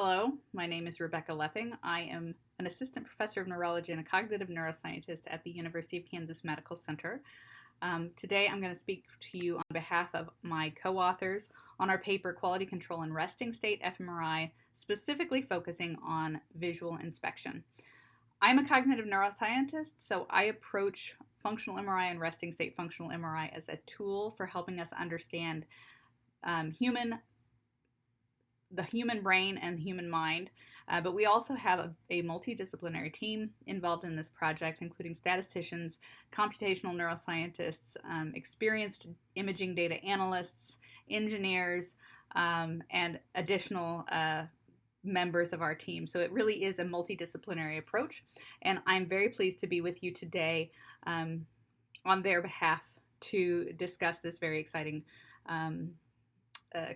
Hello, my name is Rebecca Lepping. I am an assistant professor of neurology and a cognitive neuroscientist at the University of Kansas Medical Center. Today I'm going to speak to you on behalf of my co-authors on our paper Quality Control in Resting State fMRI, specifically focusing on visual inspection. I'm a cognitive neuroscientist, so I approach functional MRI and resting state functional MRI as a tool for helping us understand the human brain and human mind, but we also have a multidisciplinary team involved in this project, including statisticians, computational neuroscientists, experienced imaging data analysts, engineers, and additional members of our team. So it really is a multidisciplinary approach, and I'm very pleased to be with you today on their behalf to discuss this very exciting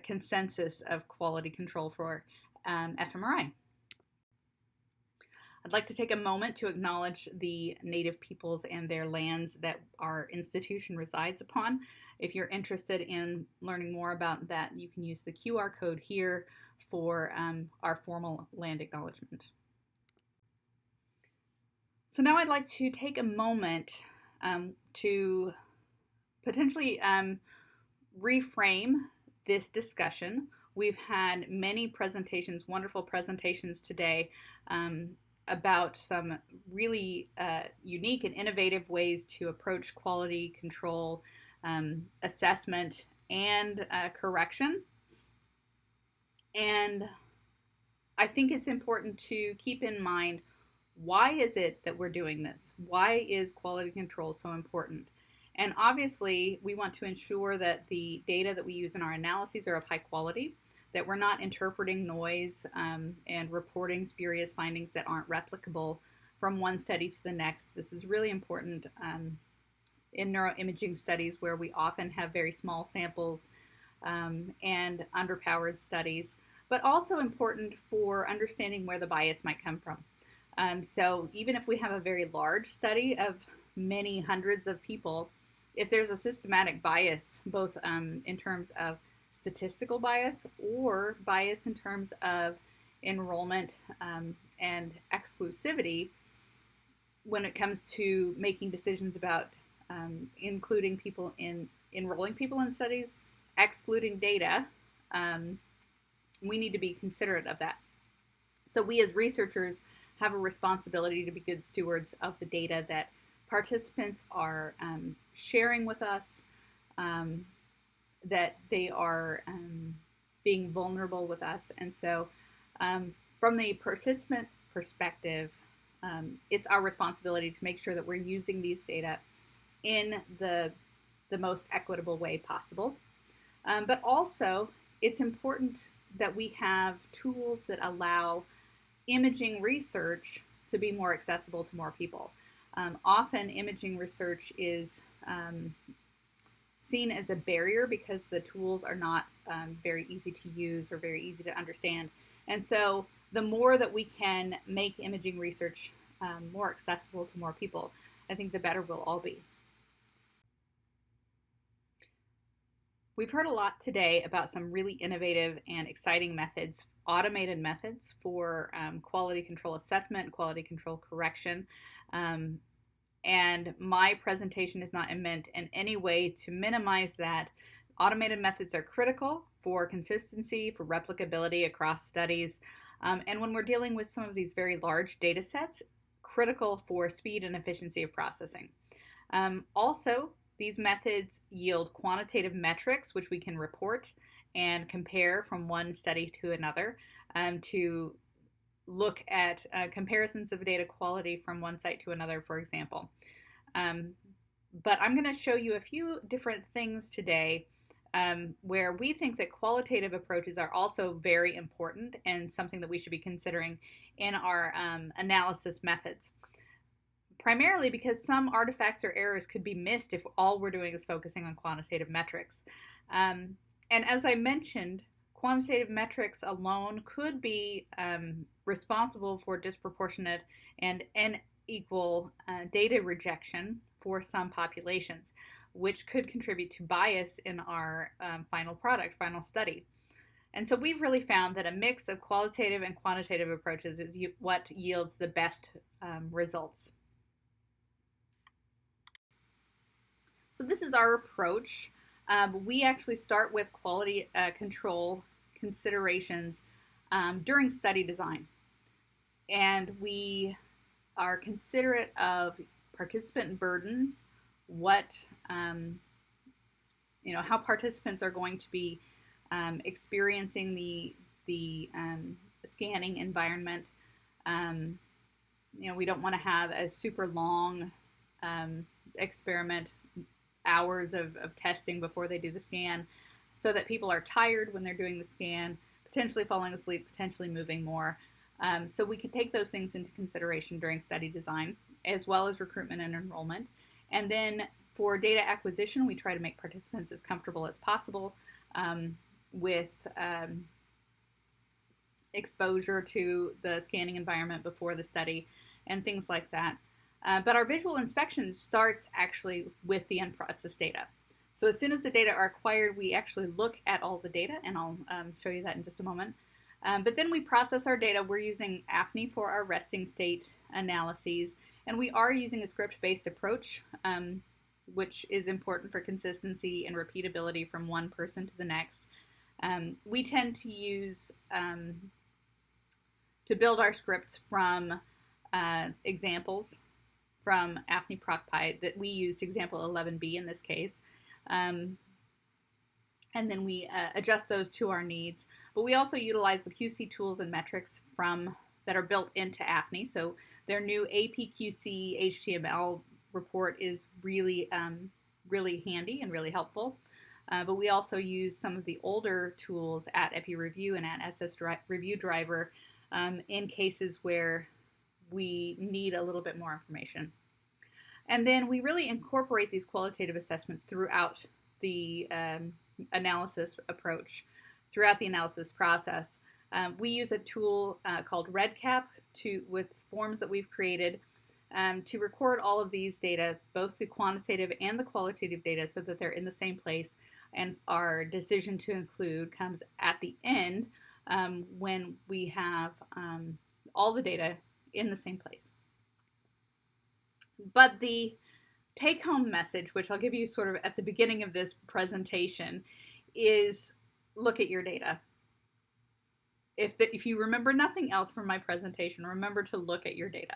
consensus of quality control for fMRI. I'd like to take a moment to acknowledge the Native peoples and their lands that our institution resides upon. If you're interested in learning more about that, you can use the QR code here for our formal land acknowledgement. So now I'd like to take a moment to potentially reframe this discussion. We've had many presentations, wonderful presentations today about some really unique and innovative ways to approach quality control, assessment, and correction. And I think it's important to keep in mind, why is it that we're doing this? Why is quality control so important? And obviously, we want to ensure that the data that we use in our analyses are of high quality, that we're not interpreting noise and reporting spurious findings that aren't replicable from one study to the next. This is really important in neuroimaging studies, where we often have very small samples and underpowered studies, but also important for understanding where the bias might come from. So even if we have a very large study of many hundreds of people, if there's a systematic bias, both in terms of statistical bias or bias in terms of enrollment and exclusivity, when it comes to making decisions about including people in enrolling people in studies, excluding data, we need to be considerate of that. So we as researchers have a responsibility to be good stewards of the data that participants are sharing with us, that they are being vulnerable with us. And so from the participant perspective, it's our responsibility to make sure that we're using these data in the most equitable way possible. But also, it's important that we have tools that allow imaging research to be more accessible to more people. Often imaging research is seen as a barrier because the tools are not very easy to use or very easy to understand. And so the more that we can make imaging research more accessible to more people, I think the better we'll all be. We've heard a lot today about some really innovative and exciting methods, automated methods for quality control assessment, quality control correction. And my presentation is not meant in any way to minimize that. Automated methods are critical for consistency, for replicability across studies. And when we're dealing with some of these very large data sets, critical for speed and efficiency of processing. Also, these methods yield quantitative metrics, which we can report and compare from one study to another to look at comparisons of data quality from one site to another, for example. But I'm going to show you a few different things today where we think that qualitative approaches are also very important and something that we should be considering in our analysis methods. Primarily because some artifacts or errors could be missed if all we're doing is focusing on quantitative metrics. And as I mentioned, quantitative metrics alone could be responsible for disproportionate and unequal data rejection for some populations, which could contribute to bias in our final product, final study. And so we've really found that a mix of qualitative and quantitative approaches is what yields the best results. So this is our approach. We actually start with quality control considerations during study design. And we are considerate of participant burden, what, how participants are going to be experiencing the scanning environment. We don't want to have a super long experiment, hours of testing before they do the scan, so that people are tired when they're doing the scan, potentially falling asleep, potentially moving more. So we could take those things into consideration during study design, as well as recruitment and enrollment. And then for data acquisition, we try to make participants as comfortable as possible with exposure to the scanning environment before the study and things like that. But our visual inspection starts actually with the unprocessed data. So as soon as the data are acquired, we actually look at all the data, and I'll show you that in just a moment. But then we process our data. We're using AFNI for our resting state analyses, and we are using a script-based approach, which is important for consistency and repeatability from one person to the next. We tend to use, to build our scripts from examples from AFNI ProcPy that we used example 11B in this case. And then we adjust those to our needs. But we also utilize the QC tools and metrics that are built into AFNI. So their new APQC HTML report is really, really handy and really helpful. But we also use some of the older tools at EpiReview and at SS Review Driver in cases where we need a little bit more information. And then we really incorporate these qualitative assessments throughout the analysis approach, throughout the analysis process. We use a tool called REDCap with forms that we've created to record all of these data, both the quantitative and the qualitative data, so that they're in the same place. And our decision to include comes at the end when we have all the data in the same place. But the take-home message, which I'll give you sort of at the beginning of this presentation, is look at your data. If you remember nothing else from my presentation, remember to look at your data.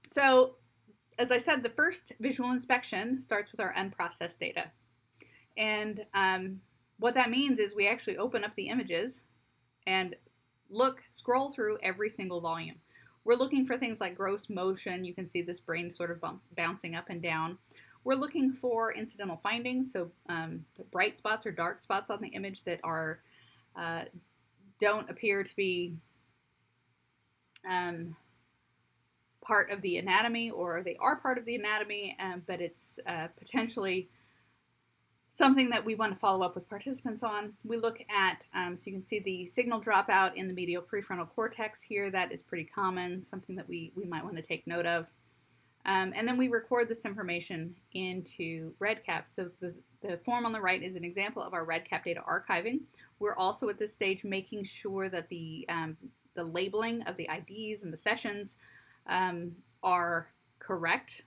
So, as I said, the first visual inspection starts with our unprocessed data. And what that means is we actually open up the images and scroll through every single volume. We're looking for things like gross motion. You can see this brain sort of bouncing up and down. We're looking for incidental findings, so bright spots or dark spots on the image that don't appear to be part of the anatomy, or they are part of the anatomy, but it's potentially something that we want to follow up with participants on. We look at, so you can see the signal dropout in the medial prefrontal cortex here. That is pretty common, something that we might want to take note of. And then we record this information into REDCap. So the form on the right is an example of our REDCap data archiving. We're also at this stage making sure that the labeling of the IDs and the sessions are correct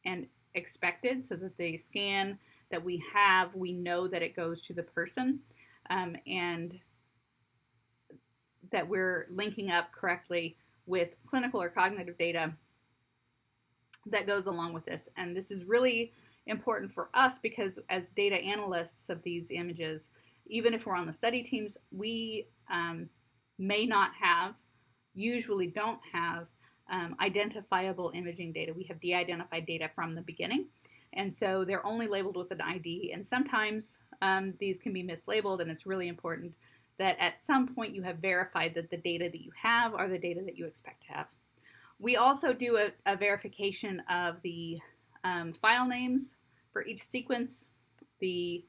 and expected, so that the scan that we have, we know that it goes to the person, and that we're linking up correctly with clinical or cognitive data that goes along with this. And this is really important for us because as data analysts of these images, even if we're on the study teams, we may not have, usually don't have, identifiable imaging data. We have de-identified data from the beginning. And so they're only labeled with an ID. And sometimes these can be mislabeled, and it's really important that at some point you have verified that the data that you have are the data that you expect to have. We also do a verification of the file names for each sequence, the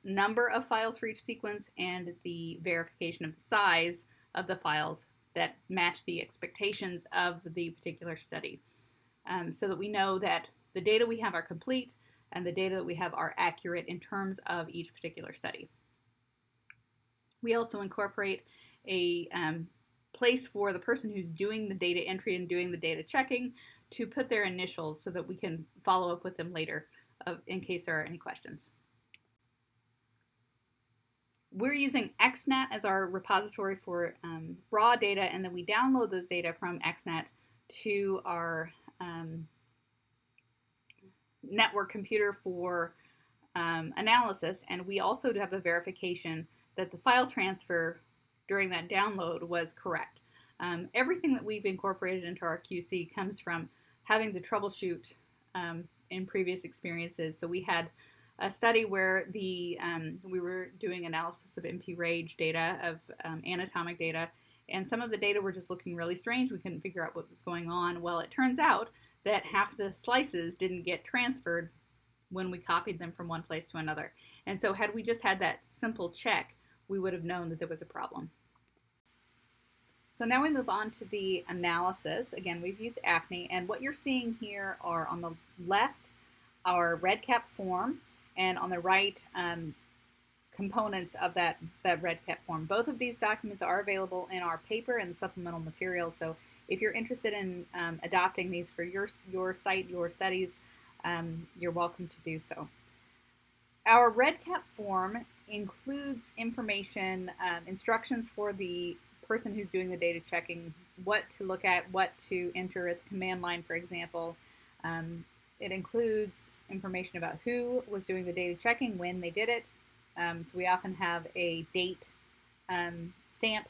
number of files for each sequence, and the verification of the size of the files that match the expectations of the particular study, so that we know that the data we have are complete, and the data that we have are accurate in terms of each particular study. We also incorporate a place for the person who's doing the data entry and doing the data checking to put their initials so that we can follow up with them later in case there are any questions. We're using XNet as our repository for raw data, and then we download those data from XNet to our network computer for analysis, and we also have a verification that the file transfer during that download was correct. Everything that we've incorporated into our QC comes from having to troubleshoot in previous experiences. So we had a study where we were doing analysis of MP-RAGE data, of anatomic data, and some of the data were just looking really strange. We couldn't figure out what was going on. Well, it turns out that half the slices didn't get transferred when we copied them from one place to another. And so had we just had that simple check, we would have known that there was a problem. So now we move on to the analysis. Again, we've used AFNI, and what you're seeing here are on the left our REDCap form, and on the right components of that REDCap form. Both of these documents are available in our paper and supplemental materials. So if you're interested in adopting these for your site, your studies, you're welcome to do so. Our REDCap form includes information, instructions for the person who's doing the data checking, what to look at, what to enter at the command line, for example. It includes information about who was doing the data checking, when they did it. So we often have a date stamp,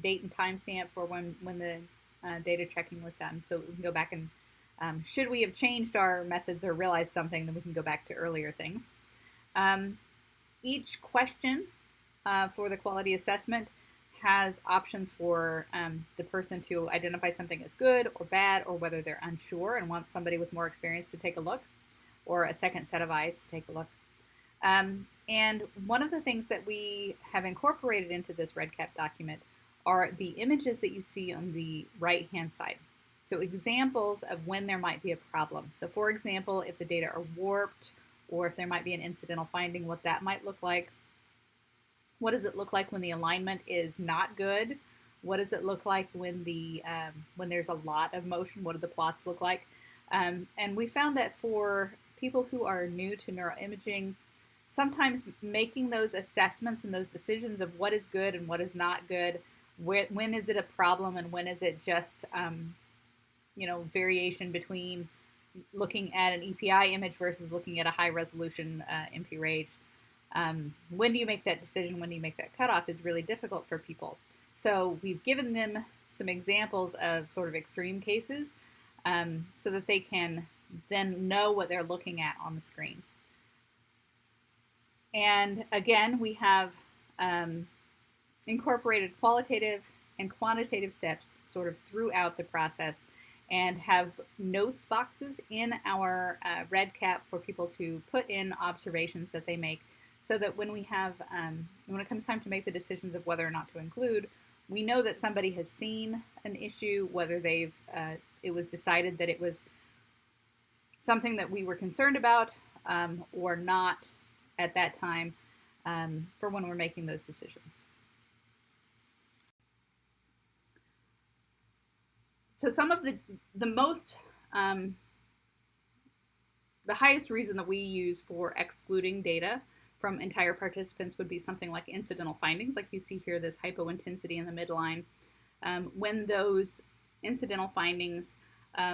date and time stamp for when the data checking was done. So we can go back and should we have changed our methods or realized something, then we can go back to earlier things. Each question for the quality assessment has options for the person to identify something as good or bad, or whether they're unsure and want somebody with more experience to take a look, or a second set of eyes to take a look. And one of the things that we have incorporated into this REDCap document are the images that you see on the right-hand side. So examples of when there might be a problem. So for example, if the data are warped, or if there might be an incidental finding, what that might look like. What does it look like when the alignment is not good? What does it look like when when there's a lot of motion? What do the plots look like? And we found that for people who are new to neuroimaging, sometimes making those assessments and those decisions of what is good and what is not good, when is it a problem and when is it just variation between looking at an EPI image versus looking at a high resolution MP-RAGE. When do you make that decision? When do you make that cutoff is really difficult for people. So we've given them some examples of sort of extreme cases so that they can then know what they're looking at on the screen. And again, we have incorporated qualitative and quantitative steps sort of throughout the process, and have notes boxes in our REDCap for people to put in observations that they make, so that when we have, when it comes time to make the decisions of whether or not to include, we know that somebody has seen an issue, whether they've, it was decided that it was something that we were concerned about or not at that time for when we're making those decisions. So some of the highest reason that we use for excluding data from entire participants would be something like incidental findings, like you see here, this hypointensity in the midline. When those incidental findings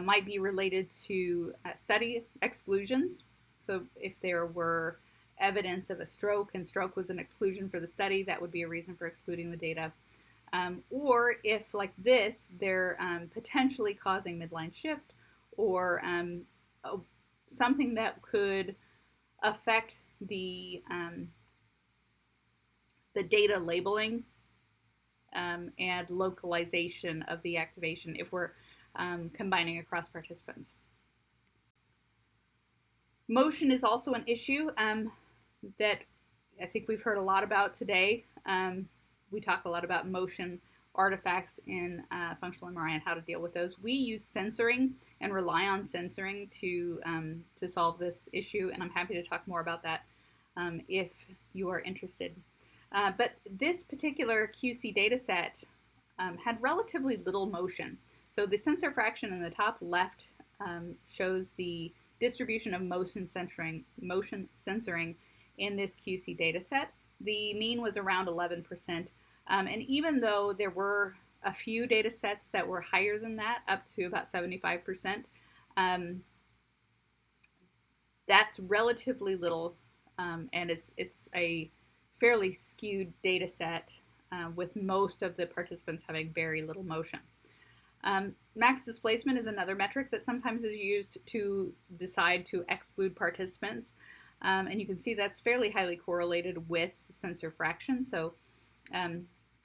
might be related to study exclusions. So if there were evidence of a stroke and stroke was an exclusion for the study, that would be a reason for excluding the data. Or if, like this, they're potentially causing midline shift, or something that could affect the data labeling and localization of the activation if we're combining across participants. Motion is also an issue that I think we've heard a lot about today. We talk a lot about motion artifacts in functional MRI and how to deal with those. We use censoring and rely on censoring to solve this issue, and I'm happy to talk more about that if you are interested. But this particular QC data set had relatively little motion. So the sensor fraction in the top left shows the distribution of motion censoring in this QC data set. The mean was around 11%. And even though there were a few data sets that were higher than that, up to about 75%, that's relatively little, and it's a fairly skewed data set with most of the participants having very little motion. Max displacement is another metric that sometimes is used to decide to exclude participants. And you can see that's fairly highly correlated with sensor fraction. So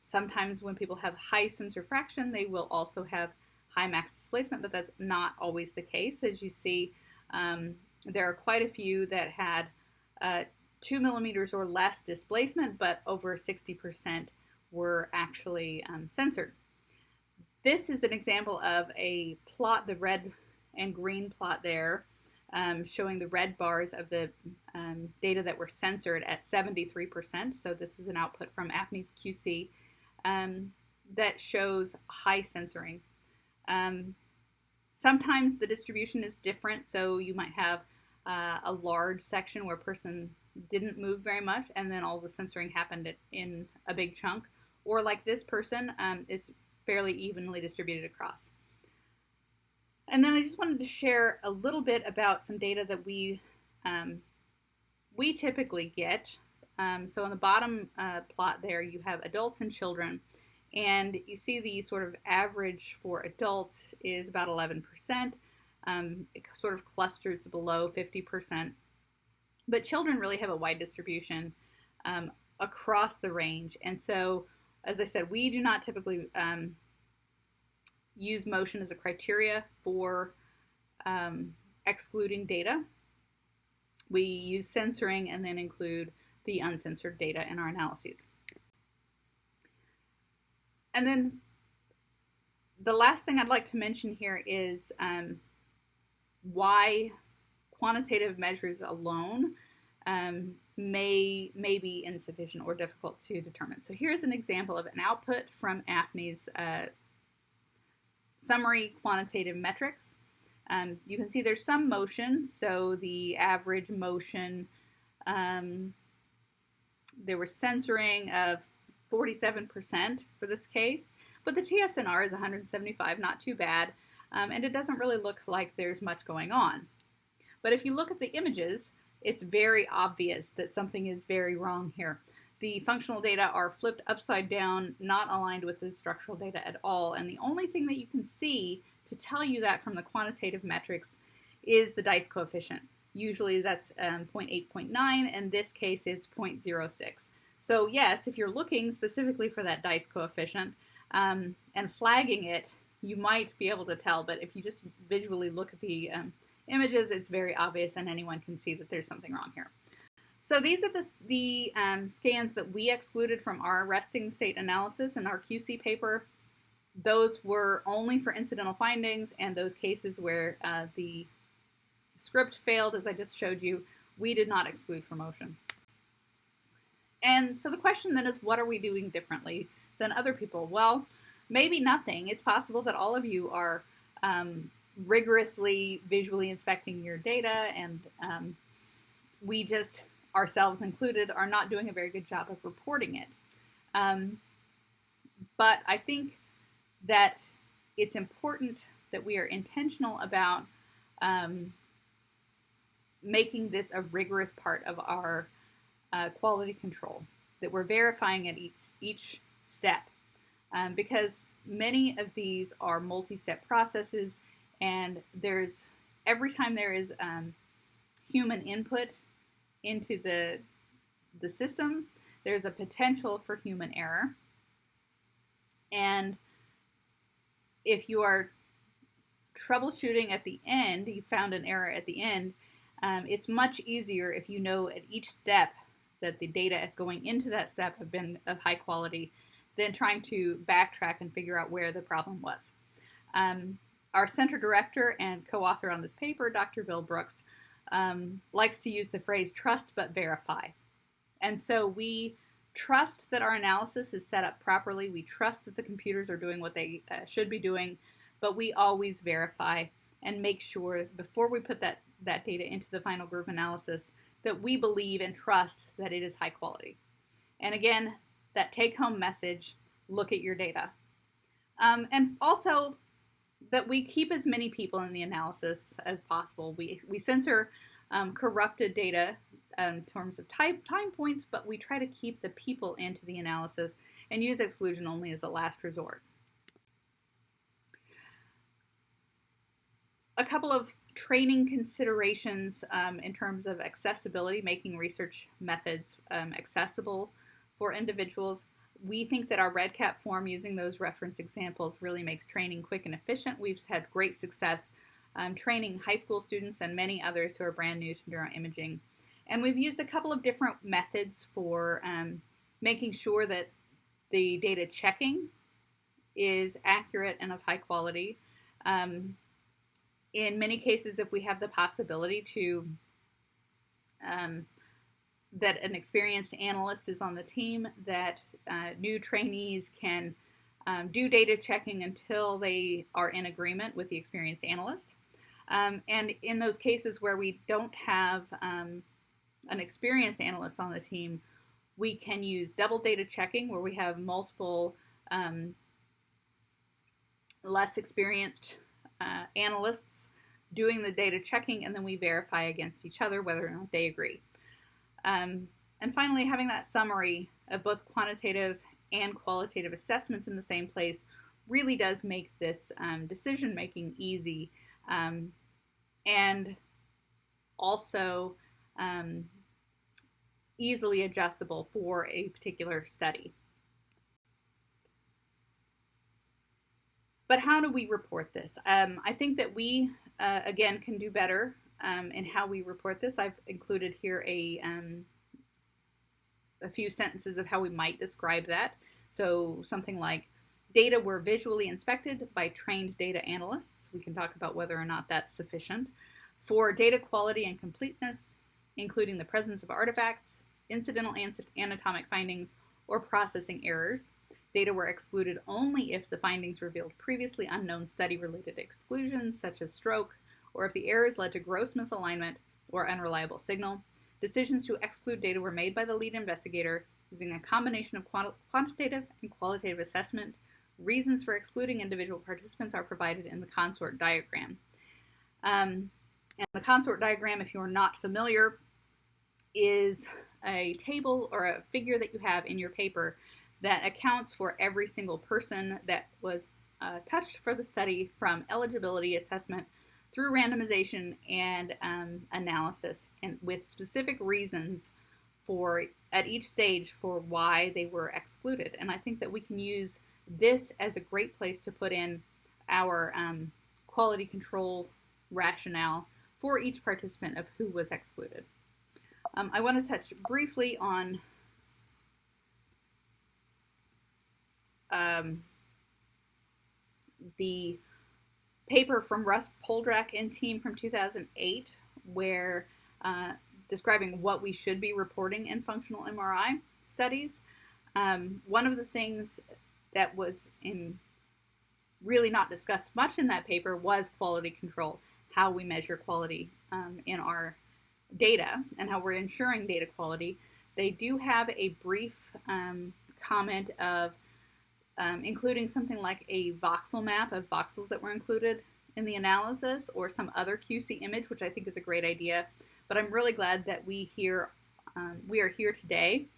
sometimes when people have high sensor fraction, they will also have high max displacement, but that's not always the case. As you see, there are quite a few that had 2 millimeters or less displacement, but over 60% were actually censored. This is an example of a plot, the red and green plot there, showing the red bars of the data that were censored at 73%. So this is an output from AFNI's QC that shows high censoring. Sometimes the distribution is different, so you might have a large section where a person didn't move very much, and then all the censoring happened in a big chunk. Or like this person, is fairly evenly distributed across. And then I just wanted to share a little bit about some data that we typically get. So on the bottom plot there, you have adults and children, and you see the sort of average for adults is about 11%. It sort of clusters below 50%. But children really have a wide distribution across the range. And so, as I said, we do not typically use motion as a criteria for excluding data. We use censoring and then include the uncensored data in our analyses. And then the last thing I'd like to mention here is why quantitative measures alone may be insufficient or difficult to determine. So here's an example of an output from AFNI's summary quantitative metrics. You can see there's some motion, so the average motion, there was censoring of 47% for this case, but the TSNR is 175, not too bad, and it doesn't really look like there's much going on. But if you look at the images, it's very obvious that something is very wrong here. The functional data are flipped upside down, not aligned with the structural data at all, and the only thing that you can see to tell you that from the quantitative metrics is the dice coefficient. Usually that's 0.8, 0.9, in this case it's 0.06. So yes, if you're looking specifically for that dice coefficient and flagging it, you might be able to tell, but if you just visually look at the images, it's very obvious and anyone can see that there's something wrong here. So these are the scans that we excluded from our resting state analysis in our QC paper. Those were only for incidental findings, and those cases where the script failed, as I just showed you, we did not exclude for motion. And so the question then is, what are we doing differently than other people? Well, maybe nothing. It's possible that all of you are rigorously visually inspecting your data, and we just, ourselves included, are not doing a very good job of reporting it. But I think that it's important that we are intentional about making this a rigorous part of our quality control, that we're verifying at each step, because many of these are multi-step processes, and every time there is human input into the system, there's a potential for human error. And if you are troubleshooting at the end, you found an error at the end, it's much easier if you know at each step that the data going into that step have been of high quality than trying to backtrack and figure out where the problem was. Our center director and co-author on this paper, Dr. Bill Brooks, likes to use the phrase trust but verify. And so we trust that our analysis is set up properly. We trust that the computers are doing what they should be doing, but we always verify and make sure before we put that data into the final group analysis that we believe and trust that it is high quality. And again, that take-home message, look at your data. And also that we keep as many people in the analysis as possible. We censor corrupted data in terms of time points, but we try to keep the people into the analysis and use exclusion only as a last resort. A couple of training considerations in terms of accessibility, making research methods accessible for individuals. We think that our REDCap form, using those reference examples, really makes training quick and efficient. We've had great success training high school students and many others who are brand new to neuroimaging. And we've used a couple of different methods for making sure that the data checking is accurate and of high quality. In many cases, if we have the possibility to that an experienced analyst is on the team, that new trainees can do data checking until they are in agreement with the experienced analyst. And in those cases where we don't have an experienced analyst on the team, we can use double data checking, where we have multiple less experienced analysts doing the data checking, and then we verify against each other whether or not they agree. And finally, having that summary of both quantitative and qualitative assessments in the same place really does make this decision-making easy, and also easily adjustable for a particular study. But how do we report this? I think that we, again, can do better in how we report this. I've included here a few sentences of how we might describe that. So something like, data were visually inspected by trained data analysts. We can talk about whether or not that's sufficient. For data quality and completeness, including the presence of artifacts, incidental anatomic findings, or processing errors, data were excluded only if the findings revealed previously unknown study-related exclusions, such as stroke, or if the errors led to gross misalignment or unreliable signal. Decisions to exclude data were made by the lead investigator using a combination of quantitative and qualitative assessment. Reasons for excluding individual participants are provided in the consort diagram. And the consort diagram, if you are not familiar, is a table or a figure that you have in your paper that accounts for every single person that was touched for the study, from eligibility assessment through randomization and analysis, and with specific reasons for at each stage for why they were excluded. And I think that we can use this as a great place to put in our quality control rationale for each participant of who was excluded. I want to touch briefly on the paper from Russ Poldrack and team from 2008, where describing what we should be reporting in functional MRI studies. One of the things that was really not discussed much in that paper was quality control, how we measure quality in our data and how we're ensuring data quality. They do have a brief comment of including something like a voxel map of voxels that were included in the analysis, or some other QC image, which I think is a great idea. But I'm really glad that we are here today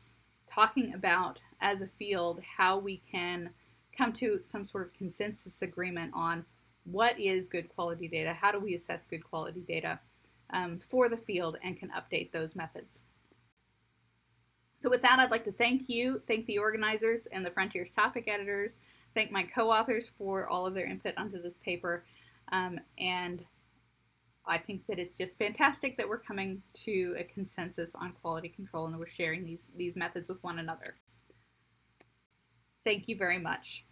talking about, as a field, how we can come to some sort of consensus agreement on what is good quality data, how do we assess good quality data for the field, and can update those methods. So with that, I'd like to thank the organizers and the Frontiers topic editors, thank my co-authors for all of their input onto this paper, and I think that it's just fantastic that we're coming to a consensus on quality control and that we're sharing these methods with one another. Thank you very much.